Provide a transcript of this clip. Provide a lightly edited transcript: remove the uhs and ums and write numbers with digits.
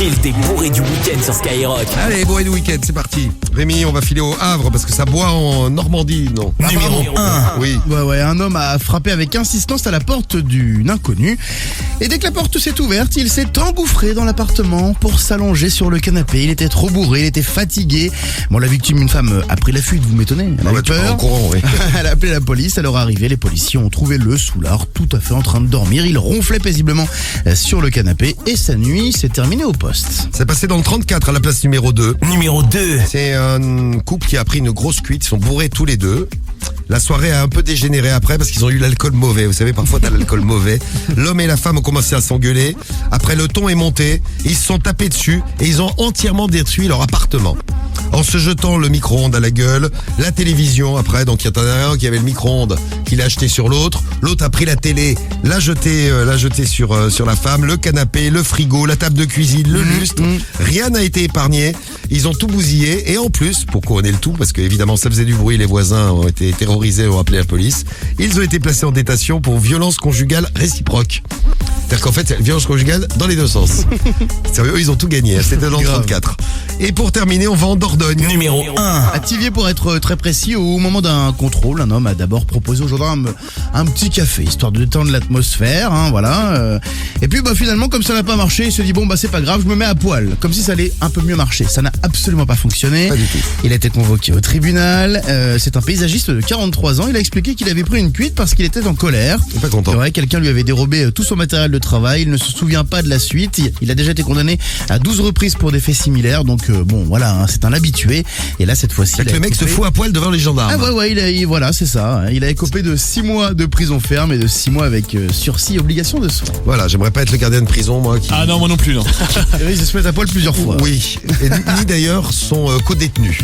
Phil, t'es bourré du week-end sur Skyrock. Allez, bourré du week-end, c'est parti. Rémi, on va filer au Havre parce que ça boit en Normandie, non? Numéro 1. Oui. Ouais, un homme a frappé avec insistance à la porte d'une inconnue. Et dès que la porte s'est ouverte, il s'est engouffré dans l'appartement pour s'allonger sur le canapé. Il était trop bourré, il était fatigué. Bon, la victime, une femme, a pris la fuite, vous m'étonnez. Elle a eu Tu pars peur. en courant, oui. Elle a appelé la police, à leur arrivée, les policiers ont trouvé le soulard tout à fait en train de dormir. Il ronflait paisiblement sur le canapé et sa nuit s'est terminée au poste. C'est passé dans le 34 à la place numéro 2. Numéro 2. C'est un couple qui a pris une grosse cuite, ils sont bourrés tous les deux. La soirée a un peu dégénéré après parce qu'ils ont eu l'alcool mauvais. Vous savez, parfois t'as l'alcool mauvais. L'homme et la femme ont commencé à s'engueuler. Après, le ton est monté. Ils se sont tapés dessus et ils ont entièrement détruit leur appartement. En se jetant le micro-ondes à la gueule, la télévision après, donc il y en a un qui avait le micro-ondes qu'il a acheté sur l'autre. L'autre a pris la télé, l'a jeté sur la femme, le canapé, le frigo, la table de cuisine, le lustre. Rien n'a été épargné. Ils ont tout bousillé et en plus, pour couronner le tout, parce que évidemment ça faisait du bruit, les voisins ont été terrorisés, ont appelé la police. Ils ont été placés en détention pour violence conjugale réciproque. C'est-à-dire qu'en fait, c'est violence conjugale dans les deux sens. Sérieux, eux, ils ont tout gagné. C'était dans le 34. Et pour terminer, on va en Dordogne. Numéro 1. À Thiviers, pour être très précis, au moment d'un contrôle, un homme a d'abord proposé aux gendarmes un petit café, histoire de détendre l'atmosphère, voilà. Et puis finalement, comme ça n'a pas marché, il se dit c'est pas grave, je me mets à poil, comme si ça allait un peu mieux marcher. Ça n'a absolument pas fonctionné. Pas du tout. Il a été convoqué au tribunal. C'est un paysagiste de 43 ans. Il a expliqué qu'il avait pris une cuite parce qu'il était en colère. Il est pas content. C'est vrai, quelqu'un lui avait dérobé tout son matériel de travail. Il ne se souvient pas de la suite. Il a déjà été condamné à 12 reprises pour des faits similaires. Donc voilà, c'est un habitué. Et là, cette fois-ci, Le mec se fout à poil devant les gendarmes. Ah voilà, c'est ça. Il a écopé de 6 mois de prison ferme et de 6 mois avec sursis et obligation de soins. Voilà, j'aimerais pas être le gardien de prison, moi. Qui... Ah non, moi non plus, non. Et il se met à poil plusieurs fois. Oui, et ni d'ailleurs son co-détenu.